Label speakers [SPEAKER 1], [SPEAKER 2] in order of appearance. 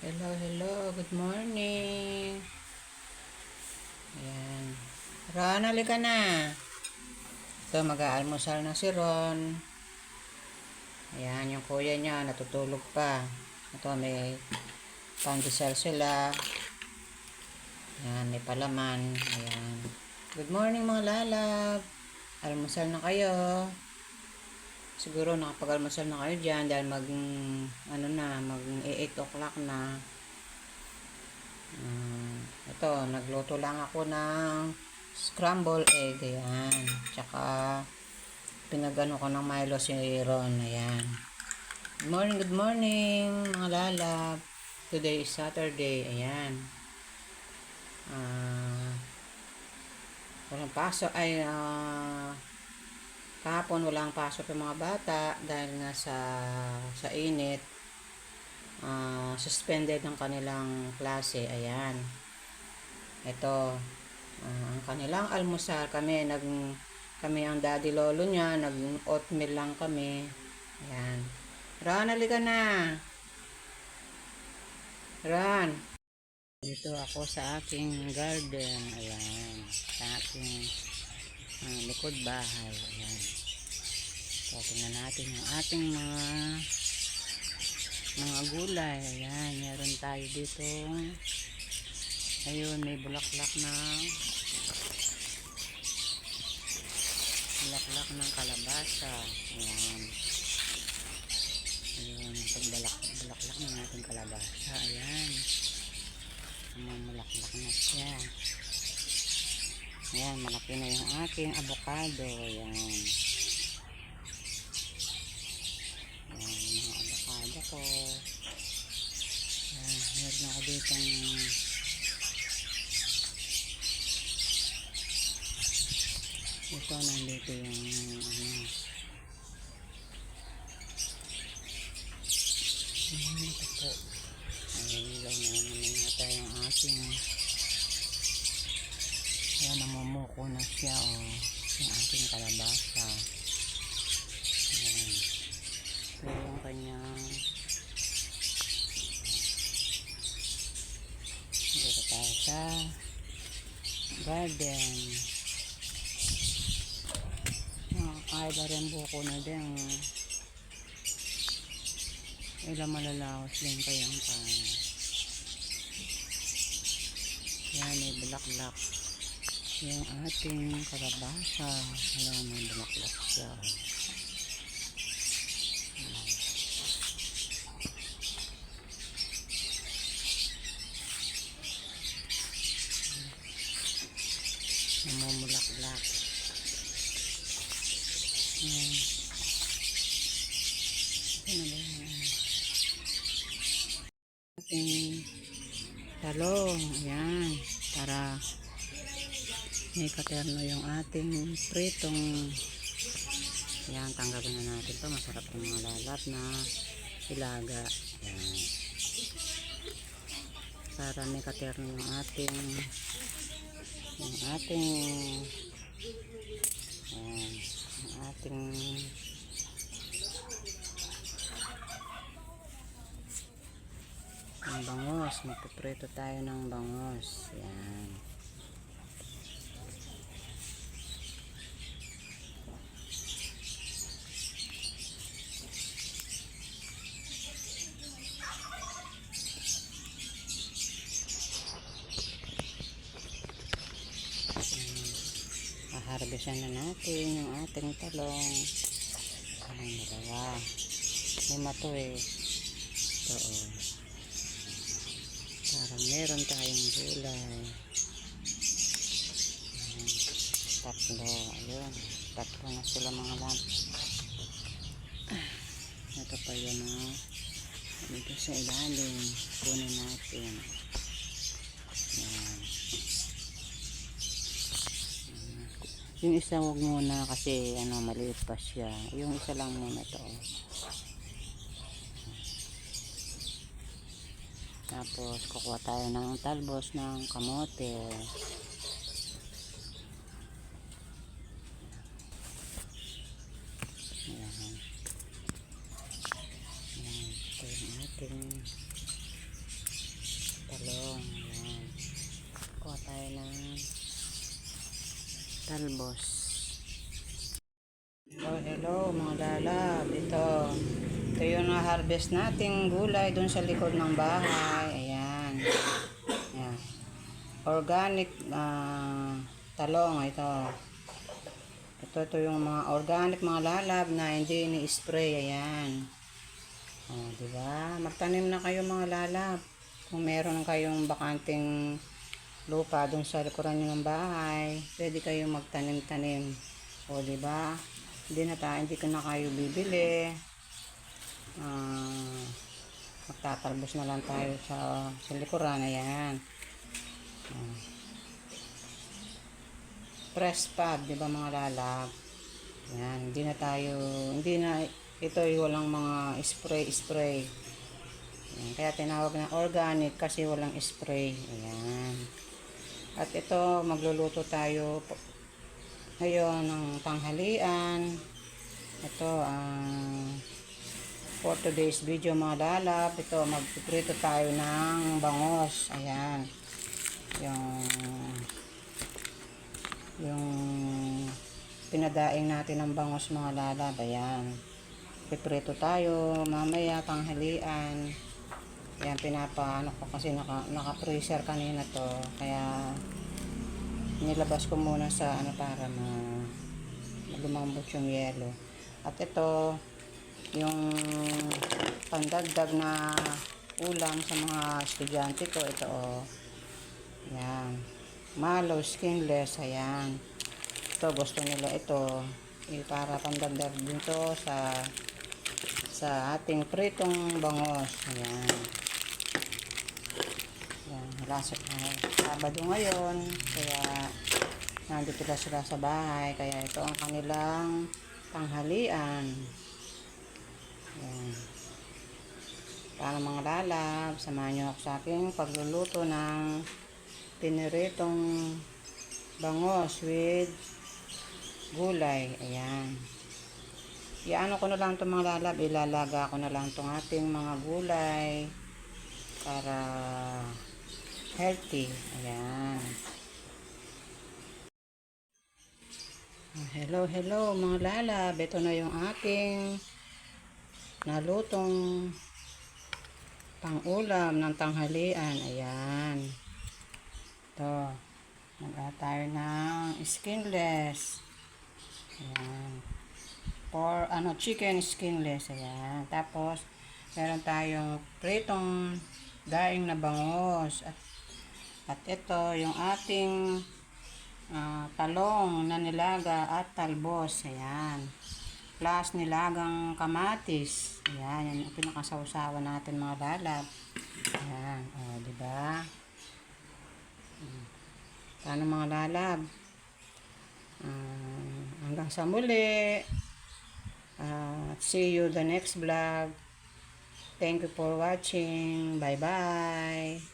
[SPEAKER 1] Hello, hello. Good morning. Ayan. Ron, halika na. Ito, mag-aalmusal na si Ron. Ayan, yung kuya niya, natutulog pa. Ito, may pandesal sila. Ayan, may palaman. Ayan. Good morning, mga lalab. Almusal na kayo. Siguro nakapag-almusal na kayo dyan dahil mag 8 o'clock na. Ito, nagluto lang ako ng scramble egg. Ayan. Tsaka, pinagano ko ng Milo si Ron. Ayan. Good morning, mga lalab. Today is Saturday. Ayan. Walang pasok. Kahapon walang pasok yung mga bata dahil nga sa init. Suspended ng kanilang klase. Ayan. Ito, ang kanilang almusal, kami ang daddy lolo niya, nag-oatmeal lang kami. Ayan. Ron, halika na. Ron. Dito ako sa aking garden. Ayan. Sa aking likod bahay. Ayan. So, tingnan natin yung ating mga gulay. Ayan. Meron tayo dito. Ayun, may bulaklak ng kalabasa. Ayan. Ayun, bulaklak ng ating kalabasa. Ayan. Mamulaklak na siya. Ayan, malaki na yung aking avocado. Ayan. Ayan, mga avocado ko. Ayan, meron ako dito ito, nandito yung ito po. Ayan, ilaw na naman yata yung ating ayan, namumuko na siya yung ating kalabasa. Ayan. Ito yung kanyang dito tayo sa garden. Kahit na rin buko na din. Ilang malalaos din kayang tayo. Yan, may bulaklak yung ating kalabasa. Ayan, may bulaklak siya. Namumulaklak. Ayan. Ano ba yan? Ating talong. Ayan. Para may katerno yung ating pritong. Ayan, tanggalin na natin to. Masarap yung mga lalap na ilaga. Ayan. Para may katerno yung ating ang bangos. Magpiprito tayo ng bangos. Ayan. Harvestan na natin yung ating talong. Ayan, dalawa. Lima to ito para meron tayong gulay. Ayan, tatlo. Ayun, tatlo na sila mga lamp. Ito pa yun dito sa ilalim. Kunin natin. Ayan. Yung isa wag muna kasi maliit pa siya. Yung isa lang muna ito. Tapos kukuha tayo ng talbos ng kamote. Ayan. Ayan. Ito yung ating talong. Ayan. Kuha tayo ng talbos. Hello mga lalab. Ito yung na-harvest nating gulay dun sa likod ng bahay. Ayan. Ayan. Organic talong. Ito yung mga organic mga lalab na hindi ni-spray. Ayan. Diba? Magtanim na kayo mga lalab. Kung meron kayong bakanting lupa dun sa likuran nyo ng bahay, pwede kayong magtanim-tanim. Diba? Hindi ko na kayo bibili. Magtatalbos na lang tayo sa likuran. Ayan. Press pad, diba mga lalab? Ayan. Hindi na ito ay walang mga spray. Ayan. Kaya tinawag na organic kasi walang spray. Ayan. At ito, magluluto tayo ngayon ng tanghalian. Ito, for today's video mga lalab, ito, magpiprito tayo ng bangos. Ayan. Yung pinadaing natin ng bangos mga lalab. Ayan. Piprito tayo mamaya tanghalian. Ayan, pinapaano ko kasi naka-freezer kanina to. Kaya nilabas ko muna sa para lumambot yung yelo. At ito yung pandagdag na ulam sa mga estudyante ko. Ito ayan, malo skinless. Ayan, ito gusto nila ito para pandagdag dito sa ating pritong bangos. Ayan. Sabado ngayon, kaya nandito sila sa bahay, kaya ito ang kanilang tanghalian. Ayan. Para mga lalab, samahan nyo ako sa aking pagluluto ng piniritong bangos with gulay. Ayan. Iano ko na lang itong mga lalab, ilalaga ko na lang itong ating mga gulay para healthy. Ayan. Hello mga lalab. Ito na yung ating nalutong pang-ulam ng tanghalian. Ayan. Ito. Nagla tayo ng skinless. Ayan. For chicken skinless. Ayan. Tapos meron tayong pritong daing na bangos. At ito yung ating talong na nilaga at talbos. Ayan. Plus nilagang kamatis. Ayan. Yan yung pinakasawsawa natin mga lalab. Ayan. Diba? Paano mga lalab? Hanggang sa muli. See you the next vlog. Thank you for watching. Bye-bye.